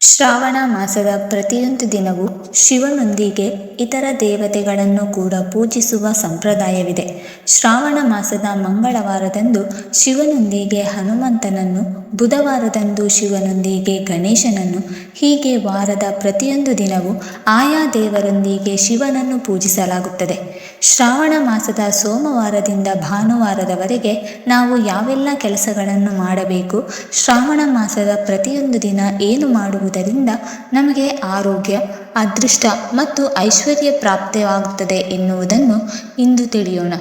ಶ್ರಾವಣ ಮಾಸದ ಪ್ರತಿಯೊಂದು ದಿನವೂ ಶಿವನೊಂದಿಗೆ ಇತರ ದೇವತೆಗಳನ್ನು ಕೂಡ ಪೂಜಿಸುವ ಸಂಪ್ರದಾಯವಿದೆ. ಶ್ರಾವಣ ಮಾಸದ ಮಂಗಳವಾರದಂದು ಶಿವನೊಂದಿಗೆ ಹನುಮಂತನನ್ನು, ಬುಧವಾರದಂದು ಶಿವನೊಂದಿಗೆ ಗಣೇಶನನ್ನು, ಹೀಗೆ ವಾರದ ಪ್ರತಿಯೊಂದು ದಿನವೂ ಆಯಾ ದೇವರೊಂದಿಗೆ ಶಿವನನ್ನು ಪೂಜಿಸಲಾಗುತ್ತದೆ. ಶ್ರಾವಣ ಮಾಸದ ಸೋಮವಾರದಿಂದ ಭಾನುವಾರದವರೆಗೆ ನಾವು ಯಾವೆಲ್ಲ ಕೆಲಸಗಳನ್ನು ಮಾಡಬೇಕು, ಶ್ರಾವಣ ಮಾಸದ ಪ್ರತಿಯೊಂದು ದಿನ ಏನು ಮಾಡುವುದರಿಂದ ನಮಗೆ ಆರೋಗ್ಯ, ಅದೃಷ್ಟ ಮತ್ತು ಐಶ್ವರ್ಯ ಪ್ರಾಪ್ತಿಯಾಗುತ್ತದೆ ಎನ್ನುವುದನ್ನು ಇಂದು ತಿಳಿಯೋಣ.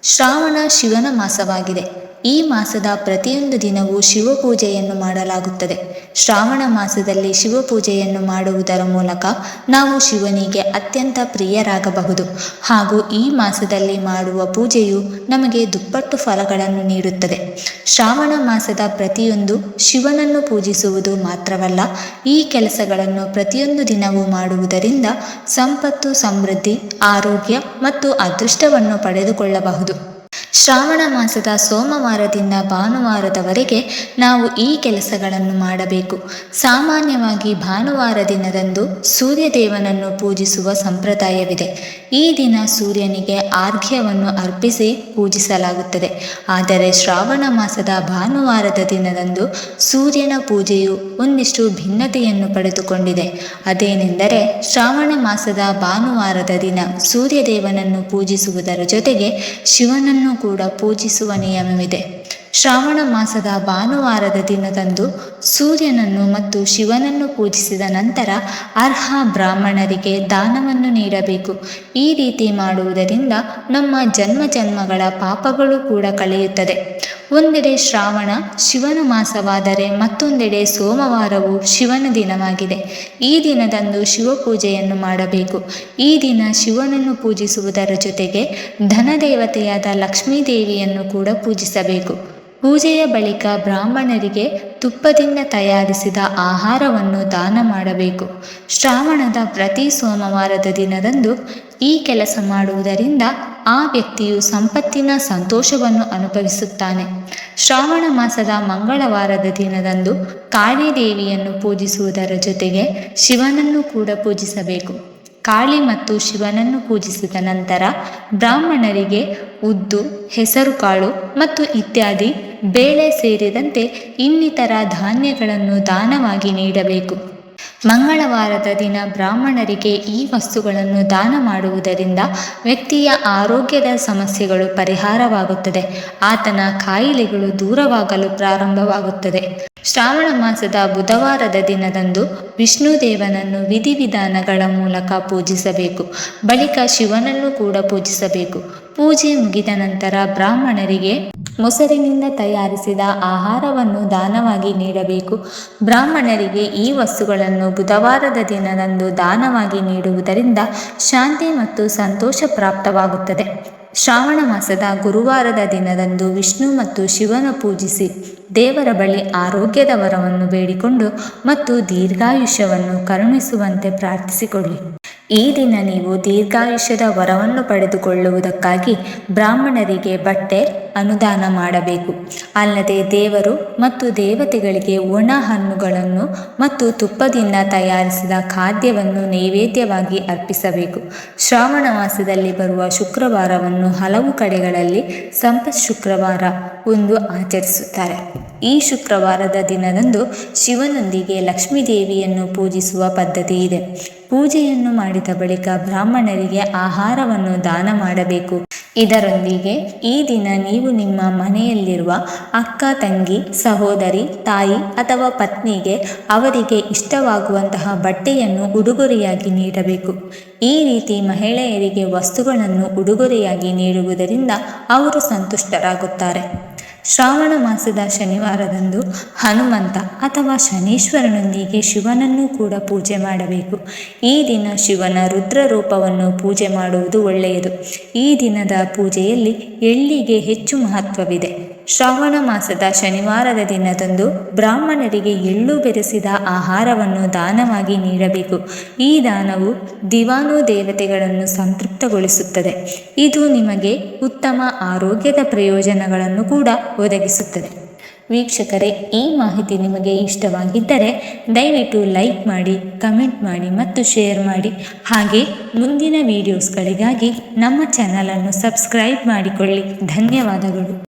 ಶ್ರಾವಣ ಶಿವನ ಮಾಸವಾಗಿದೆ. ಈ ಮಾಸದ ಪ್ರತಿಯೊಂದು ದಿನವೂ ಶಿವಪೂಜೆಯನ್ನು ಮಾಡಲಾಗುತ್ತದೆ. ಶ್ರಾವಣ ಮಾಸದಲ್ಲಿ ಶಿವಪೂಜೆಯನ್ನು ಮಾಡುವುದರ ಮೂಲಕ ನಾವು ಶಿವನಿಗೆ ಅತ್ಯಂತ ಪ್ರಿಯರಾಗಬಹುದು ಹಾಗೂ ಈ ಮಾಸದಲ್ಲಿ ಮಾಡುವ ಪೂಜೆಯು ನಮಗೆ ದುಪ್ಪಟ್ಟು ಫಲಗಳನ್ನು ನೀಡುತ್ತದೆ. ಶ್ರಾವಣ ಮಾಸದ ಪ್ರತಿಯೊಂದು ಶಿವನನ್ನು ಪೂಜಿಸುವುದು ಮಾತ್ರವಲ್ಲ, ಈ ಕೆಲಸಗಳನ್ನು ಪ್ರತಿಯೊಂದು ದಿನವೂ ಮಾಡುವುದರಿಂದ ಸಂಪತ್ತು, ಸಮೃದ್ಧಿ, ಆರೋಗ್ಯ ಮತ್ತು ಅದೃಷ್ಟವನ್ನು ಪಡೆದುಕೊಳ್ಳಬಹುದು. ಶ್ರಾವಣ ಮಾಸದ ಸೋಮವಾರದಿಂದ ಭಾನುವಾರದವರೆಗೆ ನಾವು ಈ ಕೆಲಸಗಳನ್ನು ಮಾಡಬೇಕು. ಸಾಮಾನ್ಯವಾಗಿ ಭಾನುವಾರ ದಿನದಂದು ಸೂರ್ಯದೇವನನ್ನು ಪೂಜಿಸುವ ಸಂಪ್ರದಾಯವಿದೆ. ಈ ದಿನ ಸೂರ್ಯನಿಗೆ ಅರ್ಘ್ಯವನ್ನು ಅರ್ಪಿಸಿ ಪೂಜಿಸಲಾಗುತ್ತದೆ. ಆದರೆ ಶ್ರಾವಣ ಮಾಸದ ಭಾನುವಾರದ ದಿನದಂದು ಸೂರ್ಯನ ಪೂಜೆಯು ಒಂದಿಷ್ಟು ಭಿನ್ನತೆಯನ್ನು ಪಡೆದುಕೊಂಡಿದೆ. ಅದೇನೆಂದರೆ, ಶ್ರಾವಣ ಮಾಸದ ಭಾನುವಾರದ ದಿನ ಸೂರ್ಯದೇವನನ್ನು ಪೂಜಿಸುವುದರ ಜೊತೆಗೆ ಶಿವನನ್ನು ಕೂಡ ಪೂಜಿಸುವ ನಿಯಮವಿದೆ. ಶ್ರಾವಣ ಮಾಸದ ಭಾನುವಾರದ ದಿನದಂದು ಸೂರ್ಯನನ್ನು ಮತ್ತು ಶಿವನನ್ನು ಪೂಜಿಸಿದ ನಂತರ ಅರ್ಹ ಬ್ರಾಹ್ಮಣರಿಗೆ ದಾನವನ್ನು ನೀಡಬೇಕು. ಈ ರೀತಿ ಮಾಡುವುದರಿಂದ ನಮ್ಮ ಜನ್ಮಗಳ ಪಾಪಗಳು ಕೂಡ ಕಳೆಯುತ್ತದೆ. ಒಂದೆಡೆ ಶ್ರಾವಣ ಶಿವನ ಮಾಸವಾದರೆ ಮತ್ತೊಂದೆಡೆ ಸೋಮವಾರವು ಶಿವನ ದಿನವಾಗಿದೆ. ಈ ದಿನದಂದು ಶಿವಪೂಜೆಯನ್ನು ಮಾಡಬೇಕು. ಈ ದಿನ ಶಿವನನ್ನು ಪೂಜಿಸುವುದರ ಜೊತೆಗೆ ಧನದೇವತೆಯಾದ ಲಕ್ಷ್ಮೀ ದೇವಿಯನ್ನು ಕೂಡ ಪೂಜಿಸಬೇಕು. ಪೂಜೆಯ ಬಳಿಕ ಬ್ರಾಹ್ಮಣರಿಗೆ ತುಪ್ಪದಿಂದ ತಯಾರಿಸಿದ ಆಹಾರವನ್ನು ದಾನ ಮಾಡಬೇಕು. ಶ್ರಾವಣದ ಪ್ರತಿ ಸೋಮವಾರದ ದಿನದಂದು ಈ ಕೆಲಸ ಮಾಡುವುದರಿಂದ ಆ ವ್ಯಕ್ತಿಯು ಸಂಪತ್ತಿನ ಸಂತೋಷವನ್ನು ಅನುಭವಿಸುತ್ತಾನೆ. ಶ್ರಾವಣ ಮಾಸದ ಮಂಗಳವಾರದ ದಿನದಂದು ಕಾಳಿ ದೇವಿಯನ್ನು ಪೂಜಿಸುವುದರ ಜೊತೆಗೆ ಶಿವನನ್ನು ಕೂಡ ಪೂಜಿಸಬೇಕು. ಕಾಳಿ ಮತ್ತು ಶಿವನನ್ನು ಪೂಜಿಸಿದ ನಂತರ ಬ್ರಾಹ್ಮಣರಿಗೆ ಉದ್ದು, ಹೆಸರುಕಾಳು ಮತ್ತು ಇತ್ಯಾದಿ ಬೇಳೆ ಸೇರಿದಂತೆ ಇನ್ನಿತರ ಧಾನ್ಯಗಳನ್ನು ದಾನವಾಗಿ ನೀಡಬೇಕು. ಮಂಗಳವಾರದ ದಿನ ಬ್ರಾಹ್ಮಣರಿಗೆ ಈ ವಸ್ತುಗಳನ್ನು ದಾನ ಮಾಡುವುದರಿಂದ ವ್ಯಕ್ತಿಯ ಆರೋಗ್ಯದ ಸಮಸ್ಯೆಗಳು ಪರಿಹಾರವಾಗುತ್ತದೆ. ಆತನ ಕಾಯಿಲೆಗಳು ದೂರವಾಗಲು ಪ್ರಾರಂಭವಾಗುತ್ತದೆ. ಶ್ರಾವಣ ಮಾಸದ ಬುಧವಾರದ ದಿನದಂದು ವಿಷ್ಣುದೇವನನ್ನು ವಿಧಿವಿಧಾನಗಳ ಮೂಲಕ ಪೂಜಿಸಬೇಕು. ಬಳಿಕ ಶಿವನನ್ನು ಕೂಡ ಪೂಜಿಸಬೇಕು. ಪೂಜೆ ಮುಗಿದ ನಂತರ ಬ್ರಾಹ್ಮಣರಿಗೆ ಮೊಸರಿನಿಂದ ತಯಾರಿಸಿದ ಆಹಾರವನ್ನು ದಾನವಾಗಿ ನೀಡಬೇಕು. ಬ್ರಾಹ್ಮಣರಿಗೆ ಈ ವಸ್ತುಗಳನ್ನು ಬುಧವಾರದ ದಿನದಂದು ದಾನವಾಗಿ ನೀಡುವುದರಿಂದ ಶಾಂತಿ ಮತ್ತು ಸಂತೋಷ ಪ್ರಾಪ್ತವಾಗುತ್ತದೆ. ಶ್ರಾವಣ ಮಾಸದ ಗುರುವಾರದ ದಿನದಂದು ವಿಷ್ಣು ಮತ್ತು ಶಿವನ ಪೂಜಿಸಿ ದೇವರ ಬಳಿ ಆರೋಗ್ಯದ ವರವನ್ನು ಬೇಡಿಕೊಂಡು ಮತ್ತು ದೀರ್ಘಾಯುಷ್ಯವನ್ನು ಕರುಣಿಸುವಂತೆ ಪ್ರಾರ್ಥಿಸಿಕೊಳ್ಳಿ. ಈ ದಿನ ನೀವು ದೀರ್ಘಾಯುಷ್ಯದ ವರವನ್ನು ಪಡೆದುಕೊಳ್ಳುವುದಕ್ಕಾಗಿ ಬ್ರಾಹ್ಮಣರಿಗೆ ಬಟ್ಟೆ ಅನುದಾನ ಮಾಡಬೇಕು. ಅಲ್ಲದೆ ದೇವರು ಮತ್ತು ದೇವತೆಗಳಿಗೆ ಒಣ ಹಣ್ಣುಗಳನ್ನು ಮತ್ತು ತುಪ್ಪದಿಂದ ತಯಾರಿಸಿದ ಖಾದ್ಯವನ್ನು ನೈವೇದ್ಯವಾಗಿ ಅರ್ಪಿಸಬೇಕು. ಶ್ರಾವಣ ಮಾಸದಲ್ಲಿ ಬರುವ ಶುಕ್ರವಾರವನ್ನು ಹಲವು ಕಡೆಗಳಲ್ಲಿ ಸಂಪತ್ ಶುಕ್ರವಾರ ಎಂದು ಆಚರಿಸುತ್ತಾರೆ. ಈ ಶುಕ್ರವಾರದ ದಿನದಂದು ಶಿವನೊಂದಿಗೆ ಲಕ್ಷ್ಮೀ ದೇವಿಯನ್ನು ಪೂಜಿಸುವ ಪದ್ಧತಿ ಇದೆ. ಪೂಜೆಯನ್ನು ಮಾಡಿದ ಬಳಿಕ ಬ್ರಾಹ್ಮಣರಿಗೆ ಆಹಾರವನ್ನು ದಾನ ಮಾಡಬೇಕು. ಇದರೊಂದಿಗೆ ಈ ದಿನ ನೀವು ನಿಮ್ಮ ಮನೆಯಲ್ಲಿರುವ ಅಕ್ಕ, ತಂಗಿ, ಸಹೋದರಿ, ತಾಯಿ ಅಥವಾ ಪತ್ನಿಗೆ ಅವರಿಗೆ ಇಷ್ಟವಾಗುವಂತಹ ಬಟ್ಟೆಯನ್ನು ಉಡುಗೊರೆಯಾಗಿ ನೀಡಬೇಕು. ಈ ರೀತಿ ಮಹಿಳೆಯರಿಗೆ ವಸ್ತುಗಳನ್ನು ಉಡುಗೊರೆಯಾಗಿ ನೀಡುವುದರಿಂದ ಅವರು ಸಂತುಷ್ಟರಾಗುತ್ತಾರೆ. ಶ್ರಾವಣ ಮಾಸದ ಶನಿವಾರದಂದು ಹನುಮಂತ ಅಥವಾ ಶನೀಶ್ವರನೊಂದಿಗೆ ಶಿವನನ್ನು ಕೂಡ ಪೂಜೆ ಮಾಡಬೇಕು. ಈ ದಿನ ಶಿವನ ರುದ್ರ ರೂಪವನ್ನು ಪೂಜೆ ಮಾಡುವುದು ಒಳ್ಳೆಯದು. ಈ ದಿನದ ಪೂಜೆಯಲ್ಲಿ ಎಳ್ಳಿಗೆ ಹೆಚ್ಚು ಮಹತ್ವವಿದೆ. ಶ್ರಾವಣ ಮಾಸದ ಶನಿವಾರದ ದಿನದಂದು ಬ್ರಾಹ್ಮಣರಿಗೆ ಎಳ್ಳು ಬೆರೆಸಿದ ಆಹಾರವನ್ನು ದಾನವಾಗಿ ನೀಡಬೇಕು. ಈ ದಾನವು ದಿವಾನು ದೇವತೆಗಳನ್ನು ಸಂತೃಪ್ತಗೊಳಿಸುತ್ತದೆ. ಇದು ನಿಮಗೆ ಉತ್ತಮ ಆರೋಗ್ಯದ ಪ್ರಯೋಜನಗಳನ್ನು ಕೂಡ ಒದಗಿಸುತ್ತದೆ. ವೀಕ್ಷಕರೇ, ಈ ಮಾಹಿತಿ ನಿಮಗೆ ಇಷ್ಟವಾಗಿದ್ದರೆ ದಯವಿಟ್ಟು ಲೈಕ್ ಮಾಡಿ, ಕಮೆಂಟ್ ಮಾಡಿ ಮತ್ತು ಶೇರ್ ಮಾಡಿ. ಹಾಗೆ ಮುಂದಿನ ವಿಡಿಯೋಸ್ಗಳಿಗಾಗಿ ನಮ್ಮ ಚಾನಲನ್ನು ಸಬ್ಸ್ಕ್ರೈಬ್ ಮಾಡಿಕೊಳ್ಳಿ. ಧನ್ಯವಾದಗಳು.